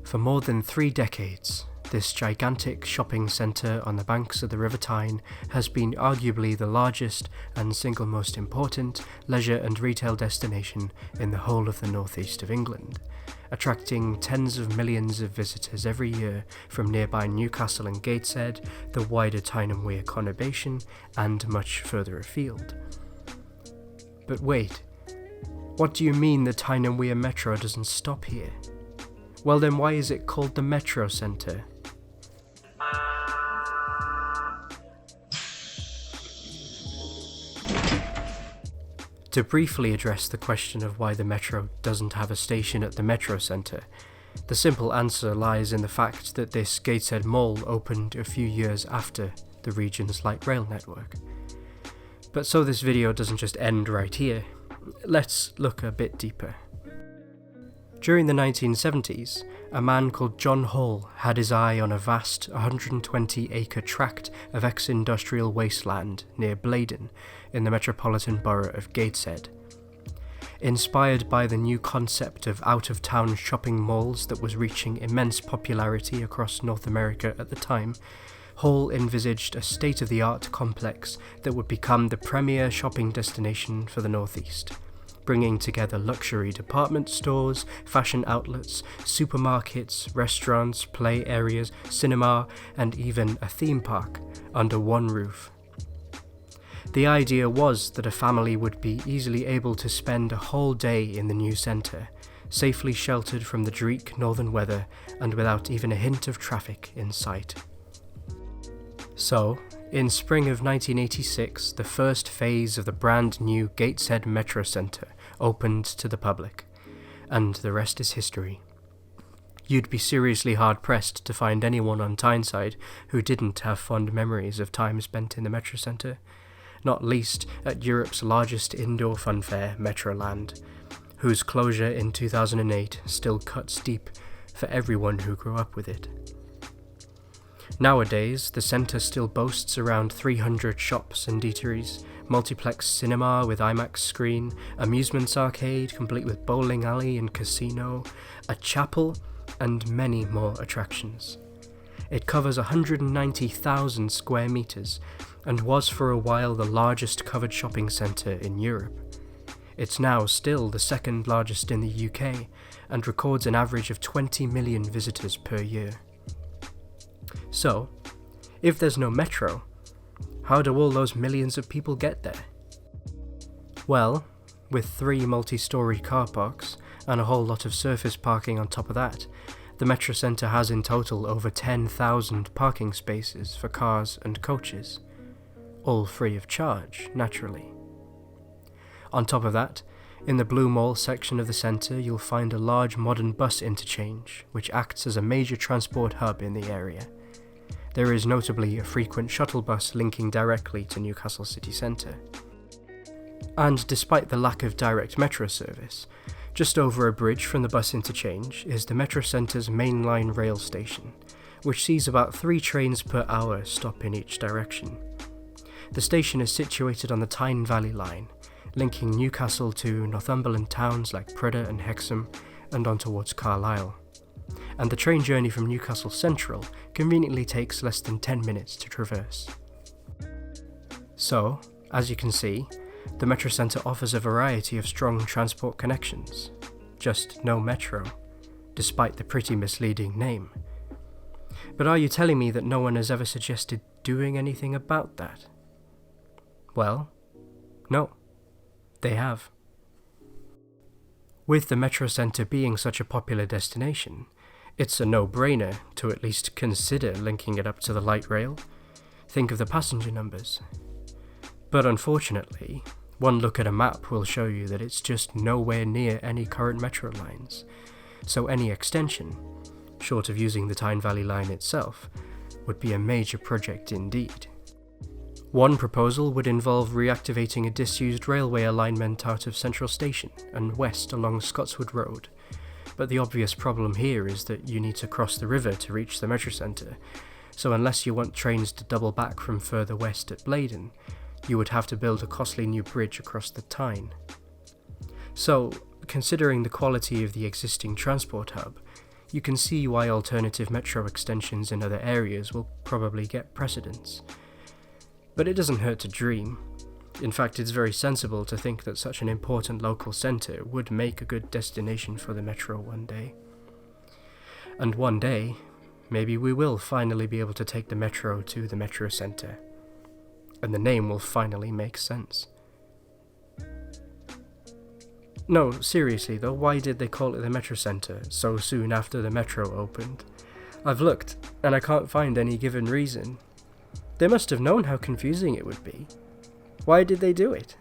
For more than 3 decades, this gigantic shopping centre on the banks of the River Tyne has been arguably the largest and single most important leisure and retail destination in the whole of the northeast of England, attracting tens of millions of visitors every year from nearby Newcastle and Gateshead, the wider Tyne and Wear conurbation, and much further afield. But wait, what do you mean the Tyne and Wear Metro doesn't stop here? Well then, why is it called the Metrocentre? To briefly address the question of why the Metro doesn't have a station at the Metrocentre, the simple answer lies in the fact that this Gateshead Mall opened a few years after the region's light rail network. But so this video doesn't just end right here, let's look a bit deeper. During the 1970s, a man called John Hall had his eye on a vast 120-acre tract of ex-industrial wasteland near Blaydon in the metropolitan borough of Gateshead. Inspired by the new concept of out-of-town shopping malls that was reaching immense popularity across North America at the time, Hall envisaged a state-of-the-art complex that would become the premier shopping destination for the Northeast, bringing together luxury department stores, fashion outlets, supermarkets, restaurants, play areas, cinema, and even a theme park under one roof. The idea was that a family would be easily able to spend a whole day in the new centre, safely sheltered from the dreary northern weather and without even a hint of traffic in sight. So, in spring of 1986, the first phase of the brand new Gateshead Metrocentre opened to the public, and the rest is history. You'd be seriously hard-pressed to find anyone on Tyneside who didn't have fond memories of time spent in the Metrocentre, not least at Europe's largest indoor fun fair, Metroland, whose closure in 2008 still cuts deep for everyone who grew up with it. Nowadays, the centre still boasts around 300 shops and eateries, multiplex cinema with IMAX screen, amusements arcade complete with bowling alley and casino, a chapel, and many more attractions. It covers 190,000 square metres and was for a while the largest covered shopping centre in Europe. It's now still the second largest in the UK and records an average of 20 million visitors per year. So, if there's no metro, how do all those millions of people get there? Well, with 3 multi-storey car parks and a whole lot of surface parking on top of that, the Metrocentre has in total over 10,000 parking spaces for cars and coaches, all free of charge, naturally. On top of that, in the Blue Mall section of the centre you'll find a large modern bus interchange, which acts as a major transport hub in the area. There is notably a frequent shuttle bus linking directly to Newcastle city centre. And despite the lack of direct metro service, just over a bridge from the bus interchange is the Metrocentre's mainline rail station, which sees about 3 trains per hour stop in each direction. The station is situated on the Tyne Valley line, linking Newcastle to Northumberland towns like Prudhoe and Hexham, and on towards Carlisle. And the train journey from Newcastle Central conveniently takes less than 10 minutes to traverse. So, as you can see, the Metrocentre offers a variety of strong transport connections, just no metro, despite the pretty misleading name. But are you telling me that no one has ever suggested doing anything about that? Well, no, they have. With the Metrocentre being such a popular destination, it's a no-brainer to at least consider linking it up to the light rail. Think of the passenger numbers. But unfortunately, one look at a map will show you that it's just nowhere near any current metro lines, so any extension, short of using the Tyne Valley line itself, would be a major project indeed. One proposal would involve reactivating a disused railway alignment out of Central Station and west along Scotswood Road, but the obvious problem here is that you need to cross the river to reach the Metrocentre, so unless you want trains to double back from further west at Blaydon, you would have to build a costly new bridge across the Tyne. So, considering the quality of the existing transport hub, you can see why alternative metro extensions in other areas will probably get precedence. But it doesn't hurt to dream. In fact, it's very sensible to think that such an important local centre would make a good destination for the metro one day. And one day, maybe we will finally be able to take the metro to the Metrocentre. And the name will finally make sense. No, seriously though, why did they call it the Metrocentre so soon after the metro opened? I've looked, and I can't find any given reason. They must have known how confusing it would be. Why did they do it?